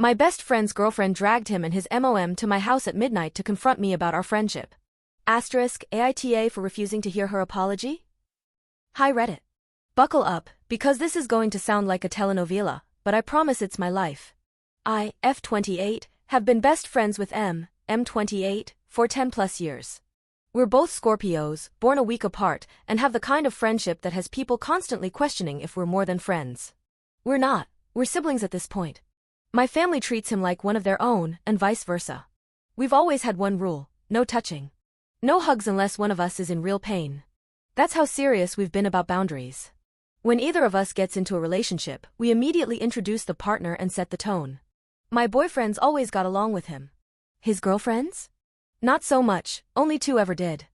My best friend's girlfriend dragged him and his mom to my house at midnight to confront me about our friendship. AITA for refusing to hear her apology? Hi Reddit. Buckle up, because this is going to sound like a telenovela, but I promise it's my life. I, F28, have been best friends with M28, for 10 plus years. We're both Scorpios, born a week apart, and have the kind of friendship that has people constantly questioning if we're more than friends. We're not, we're siblings at this point. My family treats him like one of their own, and vice versa. We've always had one rule: no touching. No hugs unless one of us is in real pain. That's how serious we've been about boundaries. When either of us gets into a relationship, we immediately introduce the partner and set the tone. My boyfriends always got along with him. His girlfriends? Not so much, only 2 ever did.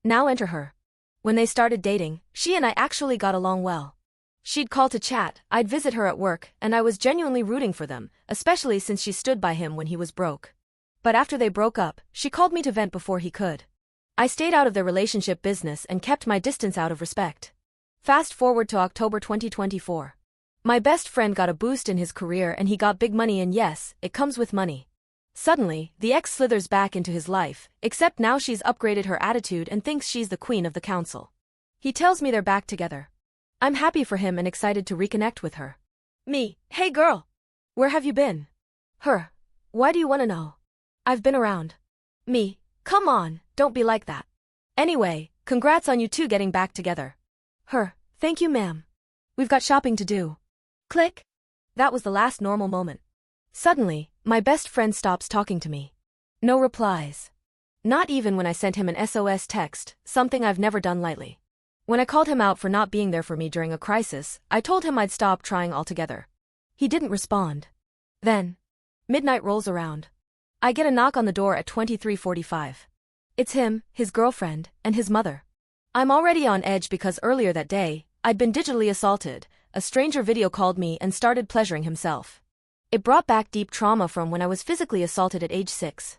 Now enter her. When they started dating, she and I actually got along well. She'd call to chat, I'd visit her at work, and I was genuinely rooting for them, especially since she stood by him when he was broke. But after they broke up, she called me to vent before he could. I stayed out of their relationship business and kept my distance out of respect. Fast forward to October 2024. My best friend got a boost in his career and he got big money, and yes, it comes with money. Suddenly, the ex slithers back into his life, except now she's upgraded her attitude and thinks she's the queen of the council. He tells me they're back together. I'm happy for him and excited to reconnect with her. Me, hey girl! Where have you been? Her, why do you want to know? I've been around. Me, come on, don't be like that. Anyway, congrats on you two getting back together. Her, thank you ma'am. We've got shopping to do. Click. That was the last normal moment. Suddenly, my best friend stops talking to me. No replies. Not even when I sent him an SOS text, something I've never done lightly. When I called him out for not being there for me during a crisis, I told him I'd stop trying altogether. He didn't respond. Then, midnight rolls around. I get a knock on the door at 23:45. It's him, his girlfriend, and his mother. I'm already on edge because earlier that day, I'd been digitally assaulted. A stranger video called me and started pleasuring himself. It brought back deep trauma from when I was physically assaulted at age 6.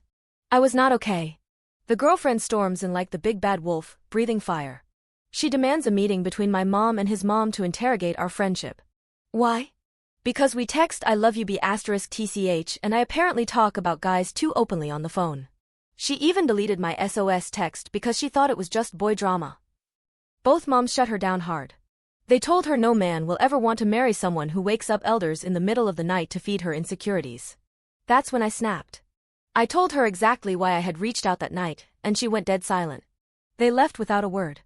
I was not okay. The girlfriend storms in like the big bad wolf, breathing fire. She demands a meeting between my mom and his mom to interrogate our friendship. Why? Because we text I love you *TCH and I apparently talk about guys too openly on the phone. She even deleted my SOS text because she thought it was just boy drama. Both moms shut her down hard. They told her no man will ever want to marry someone who wakes up elders in the middle of the night to feed her insecurities. That's when I snapped. I told her exactly why I had reached out that night, and she went dead silent. They left without a word.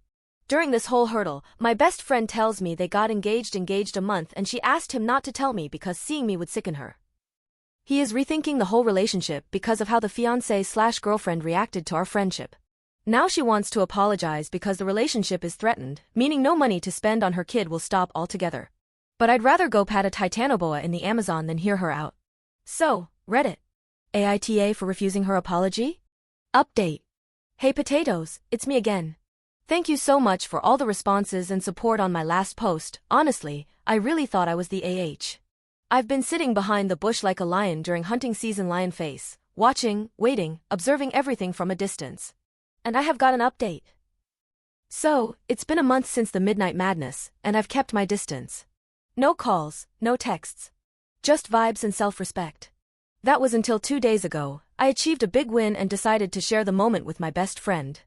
During this whole hurdle, my best friend tells me they got engaged a month, and she asked him not to tell me because seeing me would sicken her. He is rethinking the whole relationship because of how the fiancé/girlfriend reacted to our friendship. Now she wants to apologize because the relationship is threatened, meaning no money to spend on her kid will stop altogether. But I'd rather go pat a titanoboa in the Amazon than hear her out. So, Reddit. AITA for refusing her apology? Update. Hey potatoes, it's me again. Thank you so much for all the responses and support on my last post. Honestly, I really thought I was the AH. I've been sitting behind the bush like a lion during hunting season, lion face, watching, waiting, observing everything from a distance. And I have got an update. So, it's been a month since the midnight madness, and I've kept my distance. No calls, no texts. Just vibes and self-respect. That was until 2 days ago. I achieved a big win and decided to share the moment with my best friend.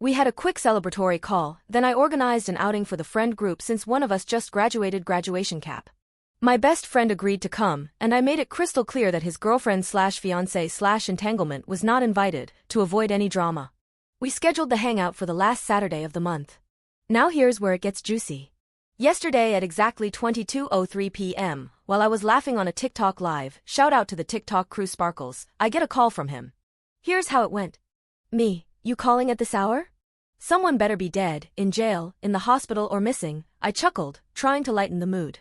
We had a quick celebratory call, then I organized an outing for the friend group since one of us just graduated graduation cap. My best friend agreed to come, and I made it crystal clear that his girlfriend/fiancé/entanglement was not invited, to avoid any drama. We scheduled the hangout for the last Saturday of the month. Now here's where it gets juicy. Yesterday at exactly 22:03 p.m., while I was laughing on a TikTok live, shout out to the TikTok crew Sparkles, I get a call from him. Here's how it went. Me, you calling at this hour? Someone better be dead, in jail, in the hospital or missing, I chuckled, trying to lighten the mood.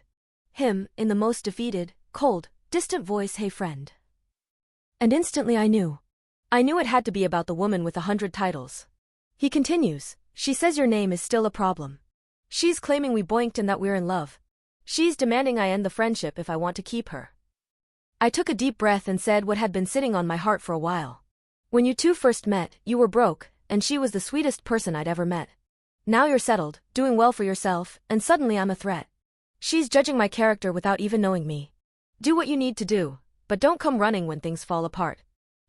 Him, in the most defeated, cold, distant voice, hey friend. And instantly I knew. I knew it had to be about the woman with 100 titles. He continues, she says your name is still a problem. She's claiming we boinked and that we're in love. She's demanding I end the friendship if I want to keep her. I took a deep breath and said what had been sitting on my heart for a while. When you two first met, you were broke, and she was the sweetest person I'd ever met. Now you're settled, doing well for yourself, and suddenly I'm a threat. She's judging my character without even knowing me. Do what you need to do. but don't come running when things fall apart.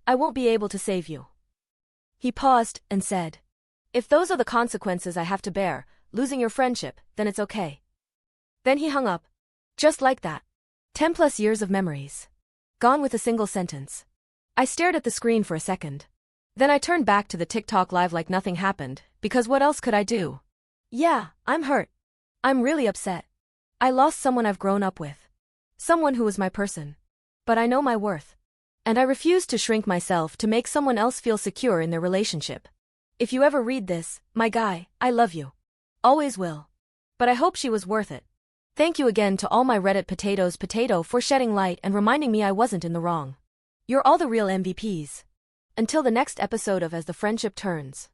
I won't be able to save you." He paused and said, "If those are the consequences I have to bear, losing your friendship, then it's okay." Then he hung up. Just like that. 10+ years of memories. Gone with a single sentence. I stared at the screen for a second. Then I turned back to the TikTok live like nothing happened, because what else could I do? Yeah, I'm hurt. I'm really upset. I lost someone I've grown up with. Someone who was my person. But I know my worth. And I refuse to shrink myself to make someone else feel secure in their relationship. If you ever read this, my guy, I love you. Always will. But I hope she was worth it. Thank you again to all my Reddit potato for shedding light and reminding me I wasn't in the wrong. You're all the real MVPs. Until the next episode of As the Friendship Turns.